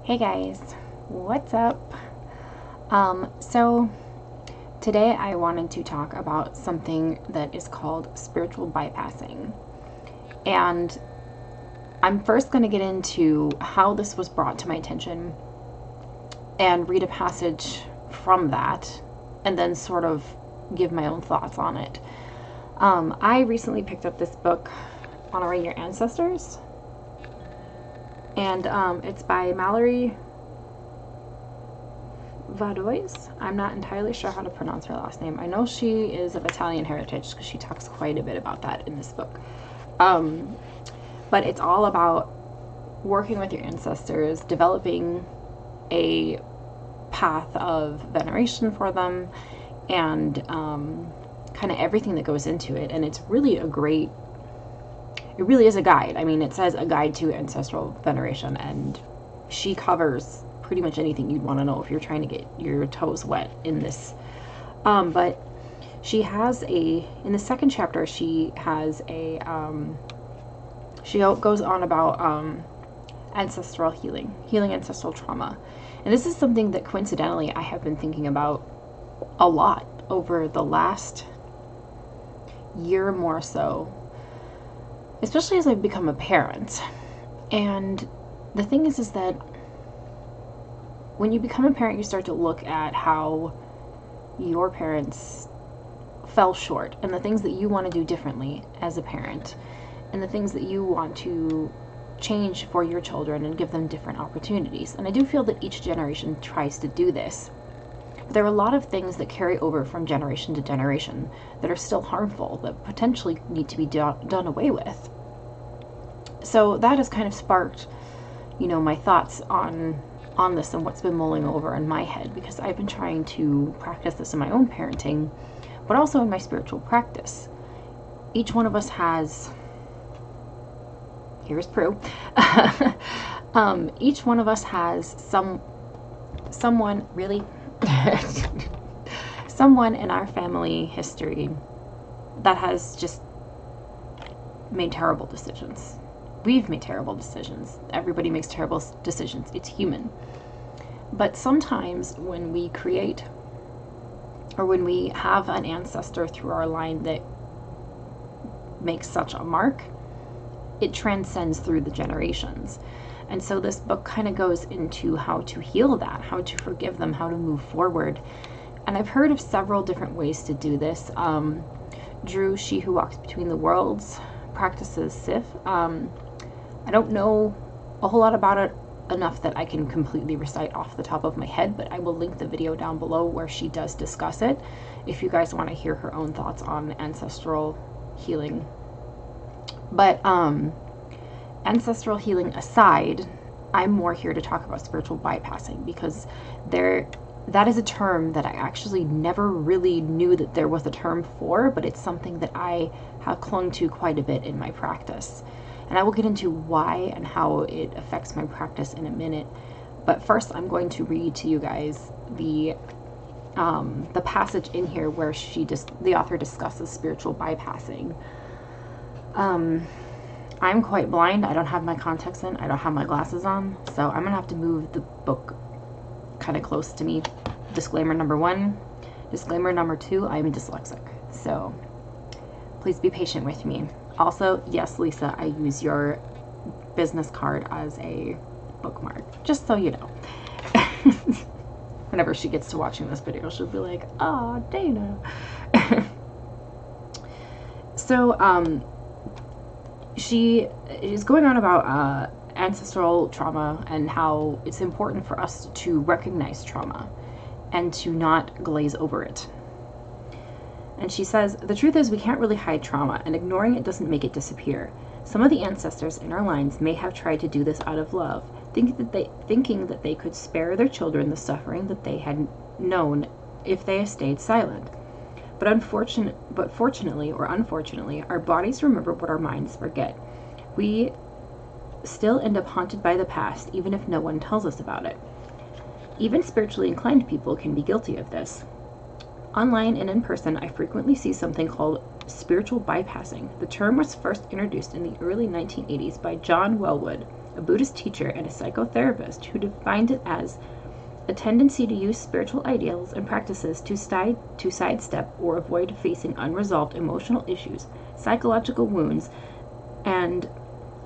Hey guys, what's up? So today I wanted to talk about something that is called spiritual bypassing. And I'm first going to get into how this was brought to my attention and read a passage from that and then sort of give my own thoughts on it. I recently picked up this book, Honoring Your Ancestors, and it's by Mallory Vadois. I'm not entirely sure how to pronounce her last name. I know she is of Italian heritage because she talks quite a bit about that in this book. But it's all about working with your ancestors, developing a path of veneration for them, and kind of everything that goes into it. And it's really it really is a guide. I mean, it says a guide to ancestral veneration, and she covers pretty much anything you'd want to know if you're trying to get your toes wet in this. But she has in the second chapter, she has she goes on about ancestral healing ancestral trauma. And this is something that coincidentally I have been thinking about a lot over the last year more so, especially as I've become a parent. And the thing is that when you become a parent, you start to look at how your parents fell short and the things that you want to do differently as a parent and the things that you want to change for your children and give them different opportunities. And I do feel that each generation tries to do this. But there are a lot of things that carry over from generation to generation that are still harmful, that potentially need to be done away with. So that has kind of sparked, my thoughts on this and what's been mulling over in my head, because I've been trying to practice this in my own parenting, but also in my spiritual practice. Each one of us has, here's Prue, each one of us has someone really, someone in our family history that has just made terrible decisions. We've made terrible decisions. Everybody makes terrible decisions. It's human. But sometimes when we create or when we have an ancestor through our line that makes such a mark, it transcends through the generations. And so this book kind of goes into how to heal that, how to forgive them, how to move forward. And I've heard of several different ways to do this. Drew, she who walks between the worlds, practices Sif. I don't know a whole lot about it, enough that I can completely recite off the top of my head, but I will link the video down below where she does discuss it if you guys want to hear her own thoughts on ancestral healing. But ancestral healing aside, I'm more here to talk about spiritual bypassing, because that is a term that I actually never really knew that there was a term for, but it's something that I have clung to quite a bit in my practice. And I will get into why and how it affects my practice in a minute. But first, I'm going to read to you guys the passage in here where the author discusses spiritual bypassing. I'm quite blind. I don't have my contacts in. I don't have my glasses on. So I'm going to have to move the book kind of close to me. Disclaimer number 1. Disclaimer number 2, I'm dyslexic. So please be patient with me. Also, yes, Lisa, I use your business card as a bookmark, just so you know. Whenever she gets to watching this video, she'll be like, "Oh, Dana." So, she is going on about ancestral trauma and how it's important for us to recognize trauma and to not glaze over it. And she says, "The truth is we can't really hide trauma, and ignoring it doesn't make it disappear. Some of the ancestors in our lines may have tried to do this out of love, thinking that they could spare their children the suffering that they had known if they stayed silent. But fortunately or unfortunately, our bodies remember what our minds forget. We still end up haunted by the past, even if no one tells us about it. Even spiritually inclined people can be guilty of this. Online and in person, I frequently see something called spiritual bypassing. The term was first introduced in the early 1980s by John Wellwood, a Buddhist teacher and a psychotherapist who defined it as a tendency to use spiritual ideals and practices to sidestep or avoid facing unresolved emotional issues, psychological wounds, and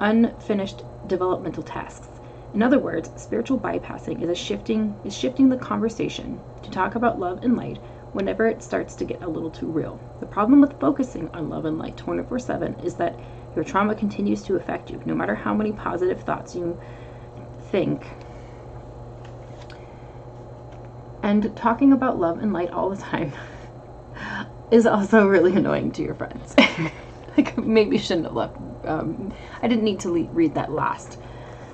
unfinished developmental tasks. In other words, spiritual bypassing is shifting the conversation to talk about love and light whenever it starts to get a little too real. The problem with focusing on love and light 24/7 is that your trauma continues to affect you, no matter how many positive thoughts you think. And talking about love and light all the time is also really annoying to your friends. Like, maybe shouldn't have left. I didn't need to read that last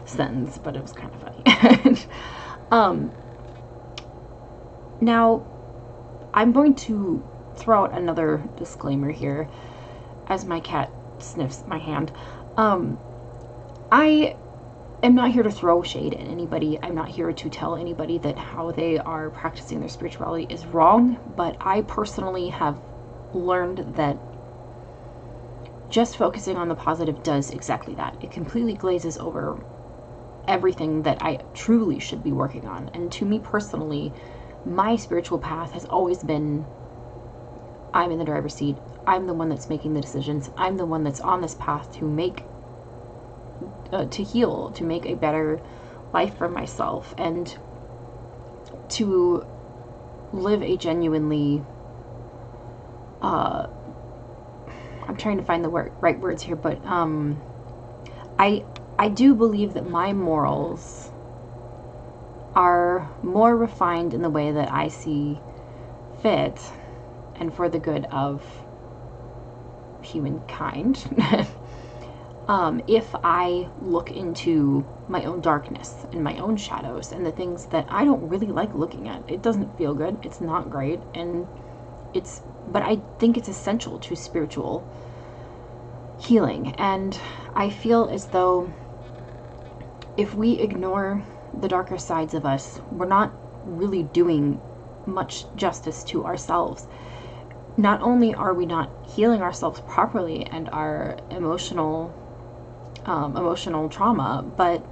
sentence, but it was kind of funny. Now, I'm going to throw out another disclaimer here as my cat sniffs my hand. I am not here to throw shade at anybody. I'm not here to tell anybody that how they are practicing their spirituality is wrong, but I personally have learned that just focusing on the positive does exactly that. It completely glazes over everything that I truly should be working on. And to me personally, my spiritual path has always been, I'm in the driver's seat. I'm the one that's making the decisions. I'm the one that's on this path to make, to heal, to make a better life for myself, and to live a genuinely, I'm trying to find the right words here, but I do believe that my morals are more refined in the way that I see fit and for the good of humankind. If I look into my own darkness and my own shadows and the things that I don't really like looking at, it doesn't feel good, it's not great, and but I think it's essential to spiritual healing. And I feel as though if we ignore the darker sides of us, we're not really doing much justice to ourselves. Not only are we not healing ourselves properly and our emotional trauma, but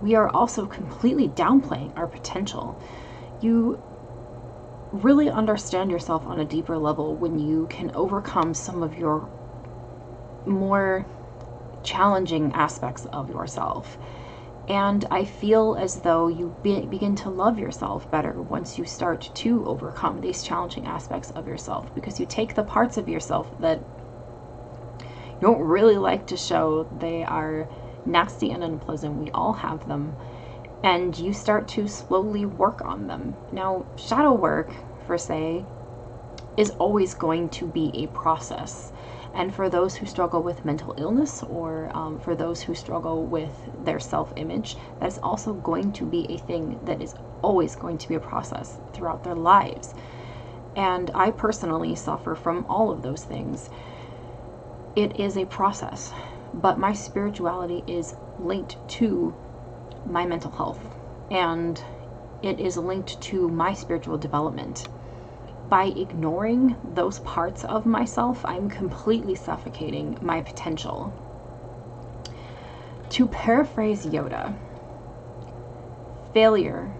we are also completely downplaying our potential. You really understand yourself on a deeper level when you can overcome some of your more challenging aspects of yourself. And I feel as though you begin to love yourself better once you start to overcome these challenging aspects of yourself, because you take the parts of yourself that you don't really like to show. They are nasty and unpleasant. We all have them. And you start to slowly work on them. Now, shadow work, per se, is always going to be a process. And for those who struggle with mental illness, or for those who struggle with their self-image, that's also going to be a thing that is always going to be a process throughout their lives. And I personally suffer from all of those things. It is a process, but my spirituality is linked to my mental health, and it is linked to my spiritual development. By ignoring those parts of myself, I'm completely suffocating my potential. To paraphrase Yoda, failure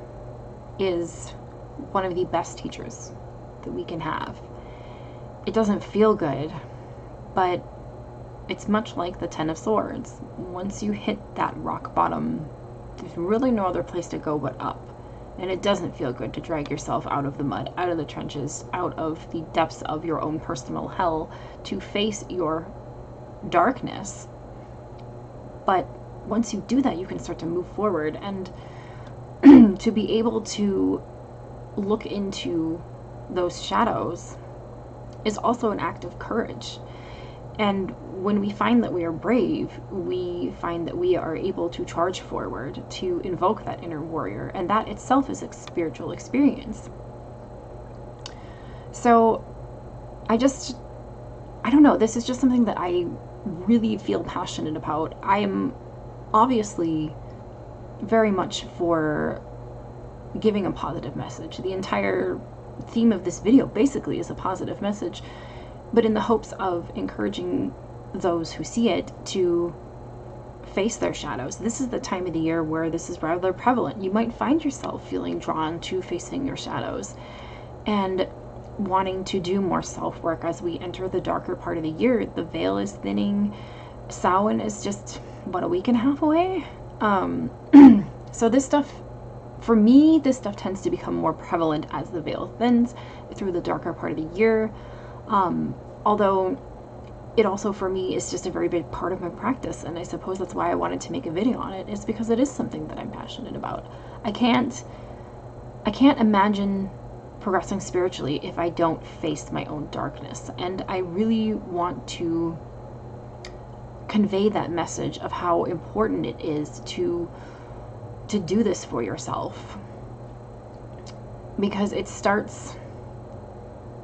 is one of the best teachers that we can have. It doesn't feel good, but it's much like the Ten of Swords. Once you hit that rock bottom, there's really no other place to go but up. And it doesn't feel good to drag yourself out of the mud, out of the trenches, out of the depths of your own personal hell to face your darkness. But once you do that, you can start to move forward, and to be able to look into those shadows is also an act of courage. And when we find that we are brave, we find that we are able to charge forward, to invoke that inner warrior, and that itself is a spiritual experience. So I don't know, this is just something that I really feel passionate about. I am obviously very much for giving a positive message. The entire theme of this video basically is a positive message, but in the hopes of encouraging those who see it to face their shadows. This is the time of the year where this is rather prevalent. You might find yourself feeling drawn to facing your shadows and wanting to do more self-work as we enter the darker part of the year. The veil is thinning. Samhain is just, what, a week and a half away? So this stuff, for me, this stuff tends to become more prevalent as the veil thins through the darker part of the year. Although it also, for me, is just a very big part of my practice, and I suppose that's why I wanted to make a video on it, is because it is something that I'm passionate about. I can't imagine progressing spiritually if I don't face my own darkness, and I really want to convey that message of how important it is to do this for yourself, because it starts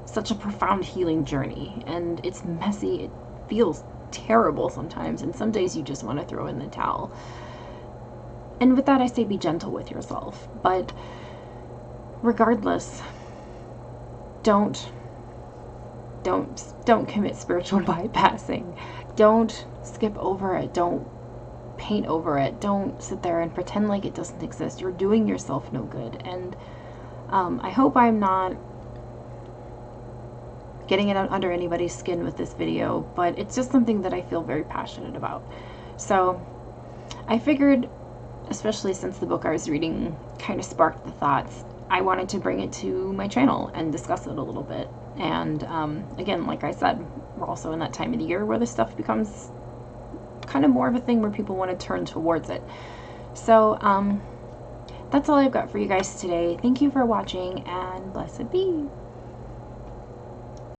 such a profound healing journey, and it's messy. It feels terrible sometimes, and some days you just want to throw in the towel. And with that, I say be gentle with yourself. But regardless, don't commit spiritual bypassing. Don't skip over it. Don't paint over it. Don't sit there and pretend like it doesn't exist. You're doing yourself no good. And I hope I'm not getting it under anybody's skin with this video, but it's just something that I feel very passionate about. So I figured, especially since the book I was reading kind of sparked the thoughts, I wanted to bring it to my channel and discuss it a little bit. And again, like I said, we're also in that time of the year where this stuff becomes kind of more of a thing where people want to turn towards it. So that's all I've got for you guys today. Thank you for watching, and blessed be.